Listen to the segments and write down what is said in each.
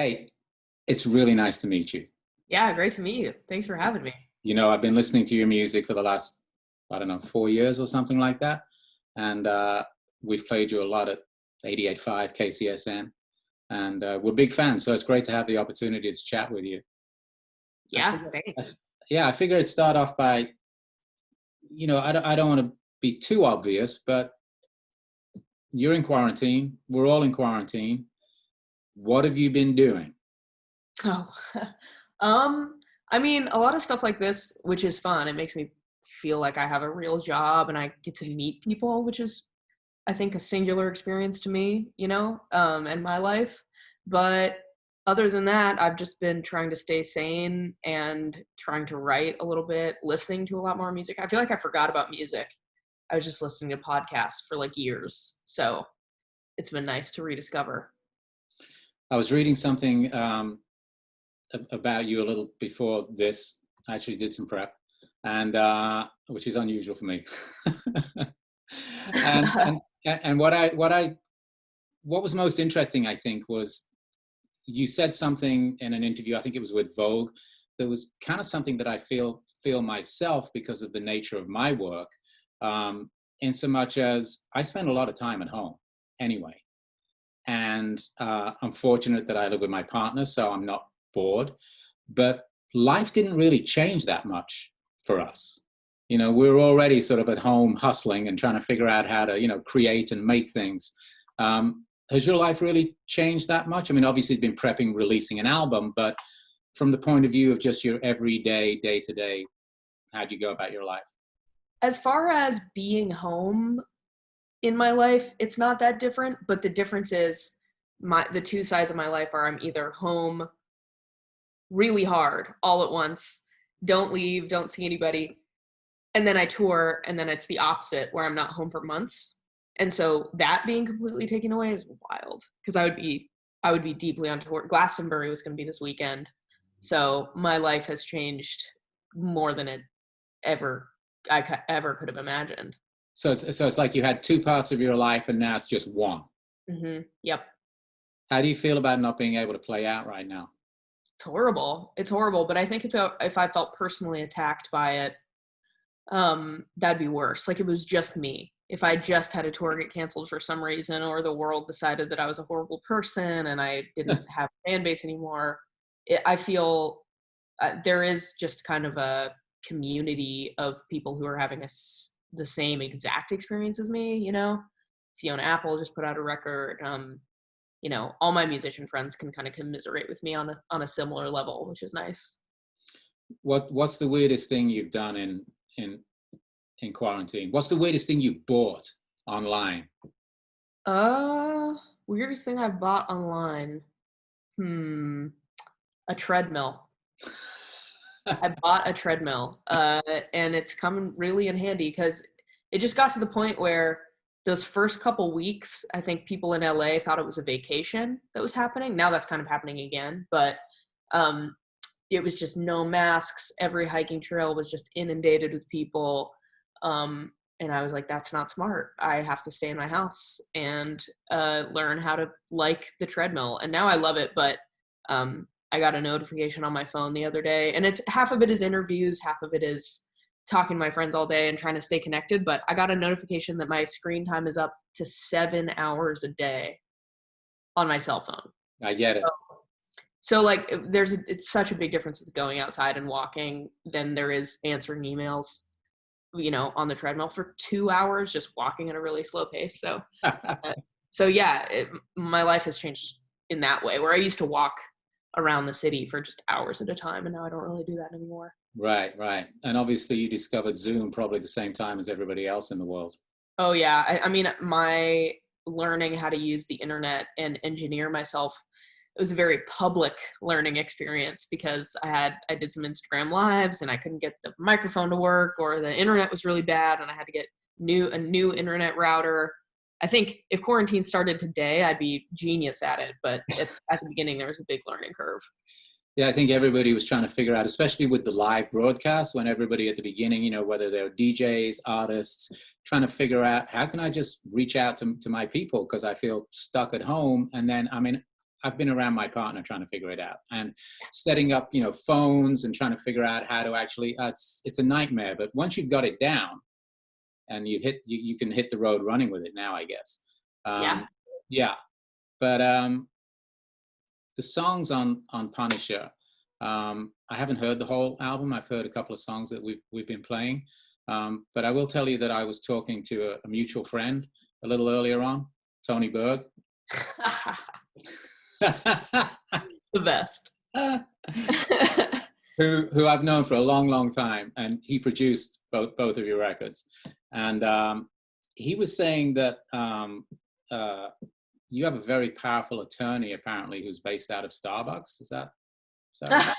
Hey, it's really nice to meet you. Yeah, great to meet you. Thanks for having me. I've been listening to your music for the last, I don't know, 4 years or something like that. And we've played you a lot at 88.5 KCSN. And we're big fans. So it's great to have the opportunity to chat with you. I Yeah, figure, thanks. yeah, I figure I'd start off by, I don't want to be too obvious, but you're in quarantine. We're all in quarantine. What have you been doing? Oh, um, I mean, a lot of stuff like this, which is fun. It makes me feel like I have a real job and I get to meet people, which is, I think, a singular experience to me, in my life. But other than that, I've just been trying to stay sane and trying to write a little bit, listening to a lot more music. I feel like I forgot about music. I was just listening to podcasts for like years. So it's been nice to rediscover. I was reading something about you a little before this. I actually did some prep, and which is unusual for me. and and and what was most interesting, I think, was you said something in an interview. I think it was with Vogue. That was kind of something that I feel myself because of the nature of my work. In so much as I spend a lot of time at home anyway, and I'm fortunate that I live with my partner, so I'm not bored. But life didn't really change that much for us. We were already sort of at home hustling and trying to figure out how to, create and make things. Has your life really changed that much? I mean, obviously, you've been prepping, releasing an album, but from the point of view of just your everyday, day to day, how do you go about your life? As far as being home in my life, it's not that different, but the difference is the two sides of my life are I'm either home really hard all at once, don't leave, don't see anybody, and then I tour, and then it's the opposite where I'm not home for months. And so that being completely taken away is wild because I would be deeply on tour. Glastonbury was going to be this weekend. So my life has changed more than it ever ever could have imagined. So it's like you had two parts of your life, and now it's just one. Yep. How do you feel about not being able to play out right now? It's horrible. It's horrible. But I think if I felt personally attacked by it, that'd be worse. Like, if it was just me. If I just had a tour get canceled for some reason, or the world decided that I was a horrible person and I didn't have a fan base anymore, I feel there is just kind of a community of people who are having the same exact experience as me. Fiona Apple just put out a record. All my musician friends can kind of commiserate with me on a similar level, which is nice. What's the weirdest thing you've done in quarantine? What's the weirdest thing you bought online? Uh, Weirdest thing I bought online. A treadmill. I bought a treadmill, and it's coming really in handy because it just got to the point where those first couple weeks, I think people in LA thought it was a vacation that was happening. Now that's kind of happening again, but um, it was just no masks. Every hiking trail was just inundated with people. And I was like, that's not smart. I have to stay in my house and learn how to like the treadmill. And now I love it, but I got a notification on my phone the other day, and it's half of it is interviews, half of it is talking to my friends all day and trying to stay connected. But I got a notification that my screen time is up to 7 hours a day on my cell phone. I get it. So like it's such a big difference with going outside and walking than there is answering emails, on the treadmill for 2 hours, just walking at a really slow pace. So yeah, my life has changed in that way, where I used to walk around the city for just hours at a time, and now I don't really do that anymore. Right. And obviously you discovered Zoom probably the same time as everybody else in the world. Oh yeah, I mean, my learning how to use the internet and engineer myself, it was a very public learning experience because I did some Instagram lives and I couldn't get the microphone to work, or the internet was really bad and I had to get a new internet router. I think if quarantine started today, I'd be genius at it, but at the beginning there was a big learning curve. Yeah, I think everybody was trying to figure out, especially with the live broadcast, when everybody at the beginning, whether they're DJs, artists, trying to figure out how can I just reach out to my people because I feel stuck at home. And then, I mean, I've been around my partner trying to figure it out, and setting up, you know, phones and trying to figure out how to actually, it's a nightmare. But once you've got it down and you can hit the road running with it now, I guess. Yeah. Yeah. But the songs on Punisher, I haven't heard the whole album. I've heard a couple of songs that we've been playing. But I will tell you that I was talking to a mutual friend a little earlier on, Tony Berg. The best. who I've known for a long, long time, and he produced both of your records. And he was saying that you have a very powerful attorney, apparently, who's based out of Starbucks. Is that right?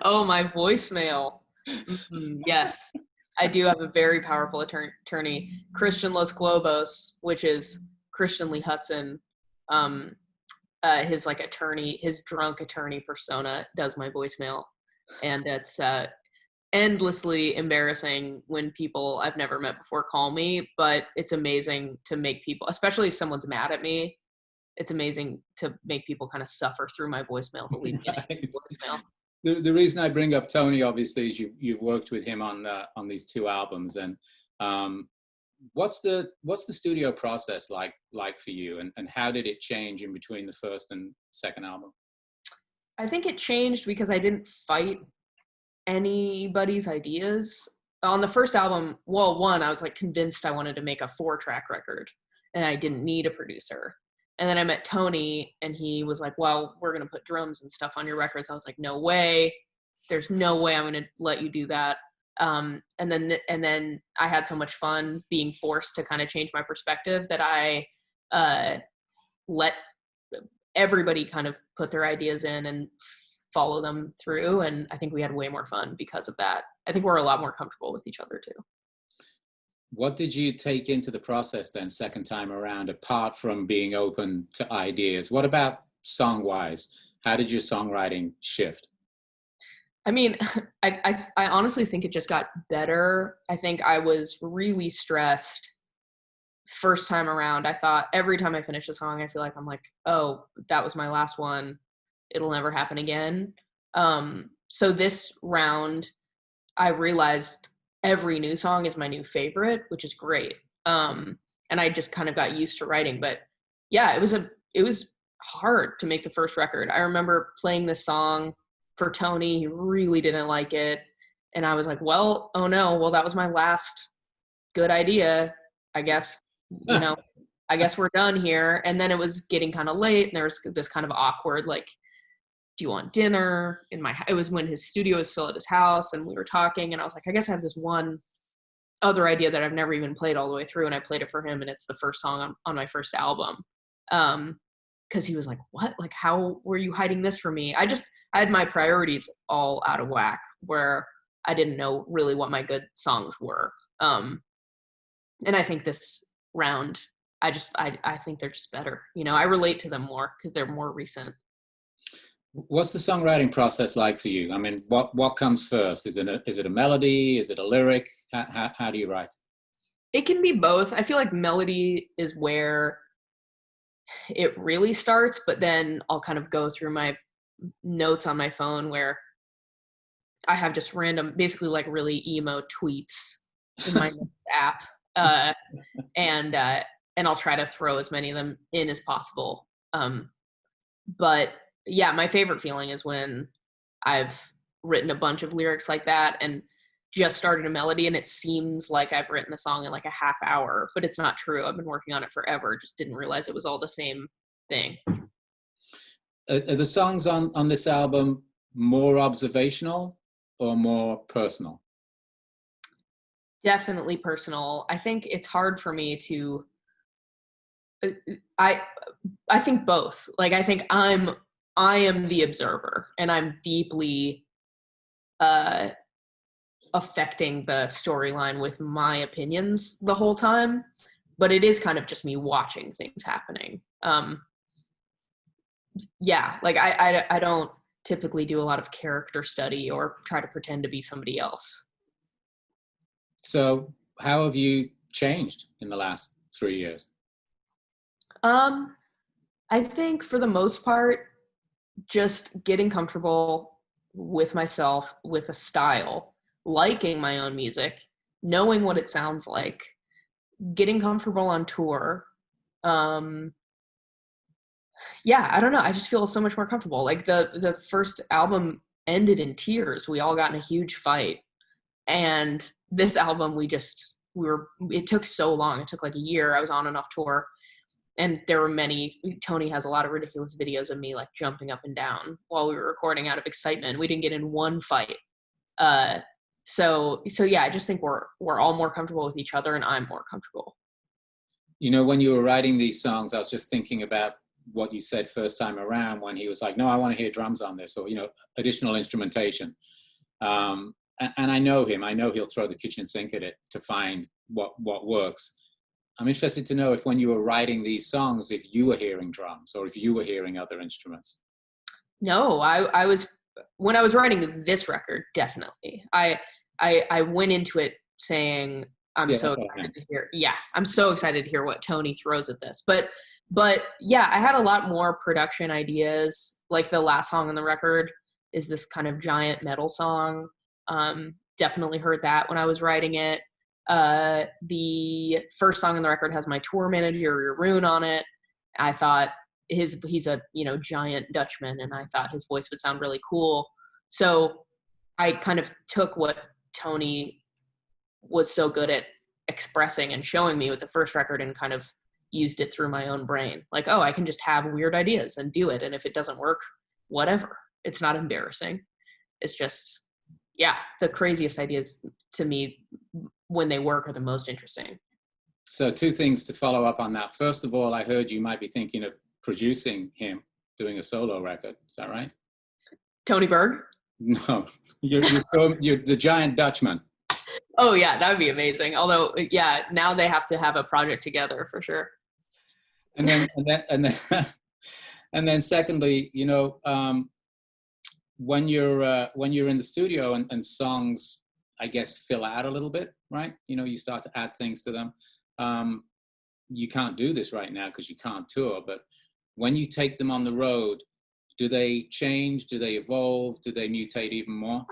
Oh, my voicemail. Yes, I do have a very powerful attorney, Christian Los Globos, which is Christian Lee Hudson. His like attorney, his drunk attorney persona does my voicemail, and it's endlessly embarrassing when people I've never met before call me, but it's amazing to make people, especially if someone's mad at me, it's amazing to make people kind of suffer through my voicemail to leave me a voicemail. The reason I bring up Tony, obviously, is you've worked with him on these two albums, and what's the studio process like for you, and how did it change in between the first and second album? I think it changed because I didn't fight anybody's ideas. On the first album, well, one, I was like convinced I wanted to make a 4-track record and I didn't need a producer. And then I met Tony and he was like, well, we're going to put drums and stuff on your records. I was like, no way. There's no way I'm going to let you do that. And then I had so much fun being forced to kind of change my perspective that I let everybody kind of put their ideas in and follow them through. And I think we had way more fun because of that. I think we're a lot more comfortable with each other too. What did you take into the process then, second time around, apart from being open to ideas? What about song-wise? How did your songwriting shift? I mean, I honestly think it just got better. I think I was really stressed first time around. I thought every time I finish a song, I feel like I'm like, oh, that was my last one. It'll never happen again. So this round, I realized every new song is my new favorite, which is great. And I just kind of got used to writing. But yeah, it was hard to make the first record. I remember playing this song for Tony. He really didn't like it. And I was like, well, oh no, well, that was my last good idea. I guess, I guess we're done here. And then it was getting kind of late and there was this kind of awkward, like, do you want dinner? It was when his studio was still at his house and we were talking and I was like, I guess I have this one other idea that I've never even played all the way through, and I played it for him and it's the first song on my first album. Cause he was like, what? Like, how were you hiding this from me? I had my priorities all out of whack where I didn't know really what my good songs were. And I think this round, I think they're just better. I relate to them more because they're more recent. What's the songwriting process like for you? I mean, what comes first? Is it a melody? Is it a lyric? How do you write? It can be both. I feel like melody is where it really starts, but then I'll kind of go through my notes on my phone where I have just random, basically like really emo tweets in my app. And I'll try to throw as many of them in as possible. But yeah, my favorite feeling is when I've written a bunch of lyrics like that and just started a melody and it seems like I've written a song in like a half hour, but it's not true. I've been working on it forever. Just didn't realize it was all the same thing. Are the songs on this album more observational or more personal? Definitely personal. I think it's hard for me to, I think both. Like, I think I am the observer and I'm deeply affecting the storyline with my opinions the whole time, but it is kind of just me watching things happening. Yeah, like I don't typically do a lot of character study or try to pretend to be somebody else. So how have you changed in the last 3 years? I think for the most part, just getting comfortable with myself, with a style, liking my own music, knowing what it sounds like, getting comfortable on tour. Yeah, I don't know. I just feel so much more comfortable. Like the first album ended in tears. We all got in a huge fight. And this album, it took so long. It took like a year. I was on and off tour. And there were Tony has a lot of ridiculous videos of me like jumping up and down while we were recording out of excitement. We didn't get in one fight. So yeah, I just think we're all more comfortable with each other, and I'm more comfortable. You know, when you were writing these songs, I was just thinking about what you said first time around when he was like, no, I want to hear drums on this, or, you know, additional instrumentation. And I know him. I know he'll throw the kitchen sink at it to find what works. I'm interested to know if when you were writing these songs, if you were hearing drums or if you were hearing other instruments. No, I was, when I was writing this record, definitely. I went into it saying, I'm so excited to hear. Yeah, I'm so excited to hear what Tony throws at this. But yeah, I had a lot more production ideas. Like the last song on the record is this kind of giant metal song. Definitely heard that when I was writing it. The first song on the record has my tour manager Jeroen on it. I thought he's a, you know, giant Dutchman, and I thought his voice would sound really cool. So I kind of took what Tony was so good at expressing and showing me with the first record and kind of used it through my own brain. Like, oh, I can just have weird ideas and do it. And if it doesn't work, whatever. It's not embarrassing. It's just, yeah, the craziest ideas to me when they work are the most interesting. So 2 things to follow up on that. First of all, I heard you might be thinking of producing him, doing a solo record. Is that right? Tony Berg? No, you're the giant Dutchman. Oh yeah, that would be amazing. Although, yeah, now they have to have a project together for sure. And then secondly, you know, when you're in the studio and songs, I guess, fill out a little bit, right? You know, you start to add things to them. You can't do this right now because you can't tour, but when you take them on the road, do they change? Do they evolve? Do they mutate even more?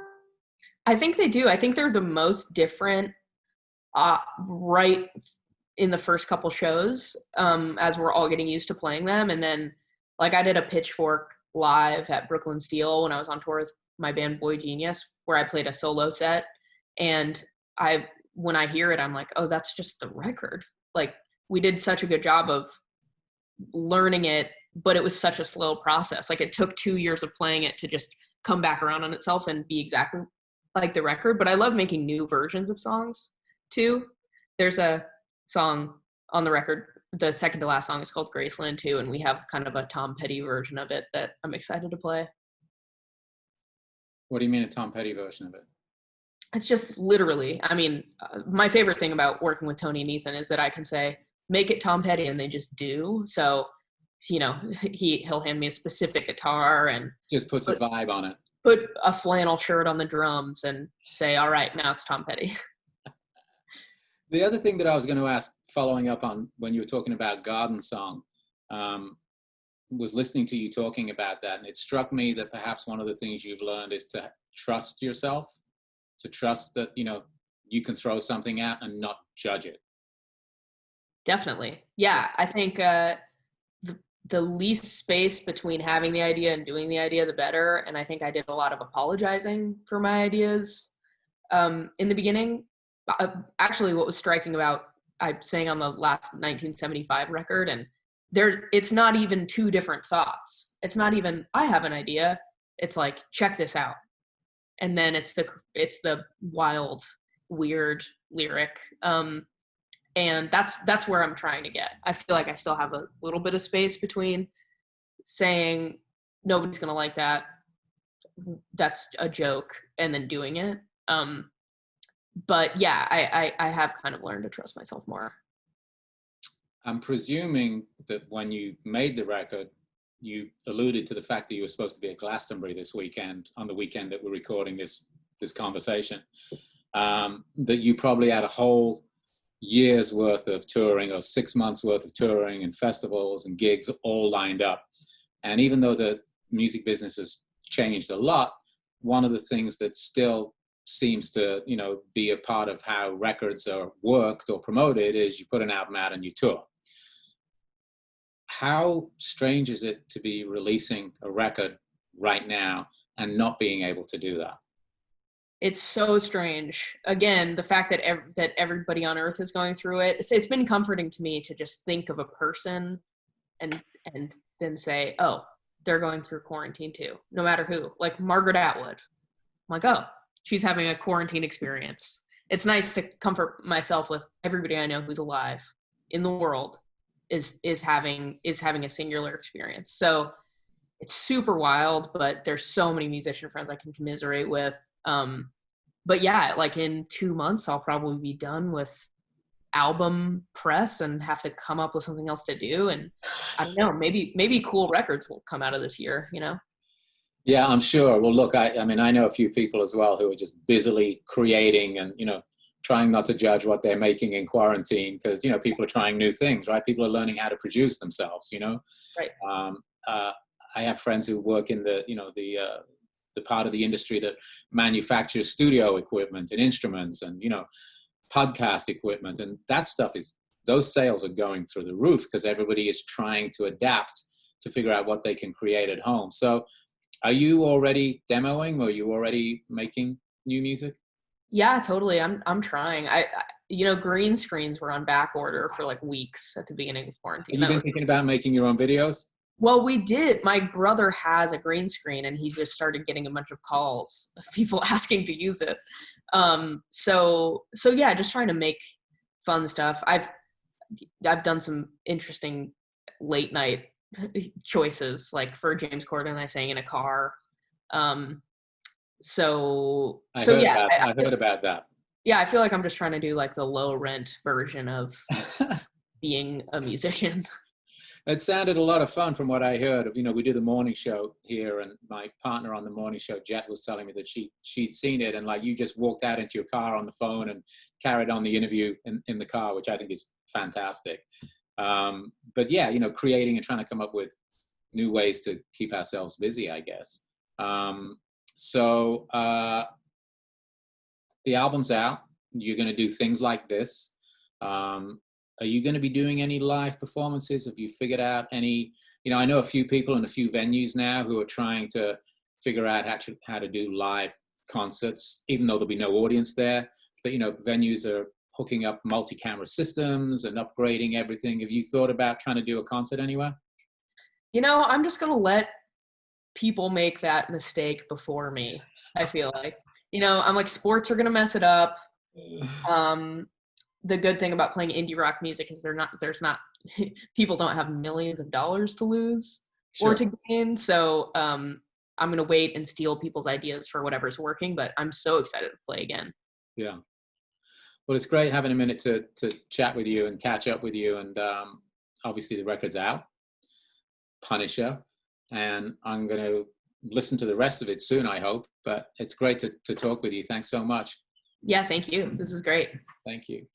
I think they do. I think they're the most different right in the first couple shows, as we're all getting used to playing them. And then, like, I did a Pitchfork live at Brooklyn Steel when I was on tour with my band Boy Genius, where I played a solo set. And when I hear it, I'm like, oh, that's just the record. Like, we did such a good job of learning it, but it was such a slow process. Like, it took 2 years of playing it to just come back around on itself and be exactly like the record. But I love making new versions of songs too. There's a song on the record, the second to last song is called Graceland too, and we have kind of a Tom Petty version of it that I'm excited to play. What do you mean a Tom Petty version of it? It's just literally, I mean, my favorite thing about working with Tony and Ethan is that I can say, make it Tom Petty, and they just do. So, you know, he'll hand me a specific guitar and just puts a vibe on it. Put a flannel shirt on the drums and say, all right, now it's Tom Petty. The other thing that I was going to ask, following up on when you were talking about Garden Song, was listening to you talking about that. And it struck me that perhaps one of the things you've learned is to trust yourself, to trust that, you know, you can throw something out and not judge it. Definitely. Yeah. I think the least space between having the idea and doing the idea, the better. And I think I did a lot of apologizing for my ideas in the beginning. Actually, what was striking about, I sang on the last 1975 record, and it's not even 2 different thoughts. It's not even, I have an idea. It's like, check this out. And then it's the wild, weird lyric. And that's where I'm trying to get. I feel like I still have a little bit of space between saying nobody's gonna like that, that's a joke, and then doing it. But yeah, I have kind of learned to trust myself more. I'm presuming that when you made the record, you alluded to the fact that you were supposed to be at Glastonbury this weekend, on the weekend that we're recording this conversation, that you probably had a whole years worth of touring or 6 months worth of touring and festivals and gigs all lined up. And even though the music business has changed a lot, one of the things that still seems to, you know, be a part of how records are worked or promoted is you put an album out and you tour. How strange is it to be releasing a record right now and not being able to do that? It's so strange. Again, the fact that that everybody on earth is going through it, it's been comforting to me to just think of a person and then say, oh, they're going through quarantine too, no matter who. Like Margaret Atwood. I'm like, oh, she's having a quarantine experience. It's nice to comfort myself with everybody I know who's alive in the world is having a singular experience. So it's super wild, but there's so many musician friends I can commiserate with. But yeah, like in 2 months, I'll probably be done with album press and have to come up with something else to do. And I don't know, maybe cool records will come out of this year, you know? Yeah, I'm sure. Well, look, I mean, I know a few people as well who are just busily creating and, you know, trying not to judge what they're making in quarantine because, you know, people are trying new things, right? People are learning how to produce themselves, you know? Right. I have friends who work in the, you know, the part of the industry that manufactures studio equipment and instruments and, you know, podcast equipment. And that stuff those sales are going through the roof because everybody is trying to adapt to figure out what they can create at home. So are you already demoing or are you already making new music? Yeah, totally. I'm trying. I you know, green screens were on back order for like weeks at the beginning of quarantine. Have you been thinking about making your own videos? Well, we did. My brother has a green screen and he just started getting a bunch of calls of people asking to use it. So yeah, just trying to make fun stuff. I've done some interesting late night choices, like for James Corden, I sang in a car. So yeah, I heard about that. yeah, I feel like I'm just trying to do like the low rent version of being a musician. It sounded a lot of fun from what I heard. You know, we do the morning show here, and my partner on the morning show, Jet, was telling me that she'd seen it, and like you just walked out into your car on the phone and carried on the interview in the car, which I think is fantastic. But yeah, you know, creating and trying to come up with new ways to keep ourselves busy, I guess. So the album's out. You're going to do things like this. Are you going to be doing any live performances? Have you figured out any, you know, I know a few people in a few venues now who are trying to figure out how to do live concerts, even though there'll be no audience there. But, you know, venues are hooking up multi-camera systems and upgrading everything. Have you thought about trying to do a concert anywhere? You know, I'm just going to let people make that mistake before me, I feel like. You know, I'm like, sports are going to mess it up. The good thing about playing indie rock music is there's not people don't have millions of dollars to lose or to gain. So I'm going to wait and steal people's ideas for whatever's working, but I'm so excited to play again. Yeah. Well, it's great having a minute to chat with you and catch up with you. And obviously the record's out, Punisher, and I'm going to listen to the rest of it soon, I hope. But it's great to talk with you. Thanks so much. Yeah, thank you. This is great. Thank you.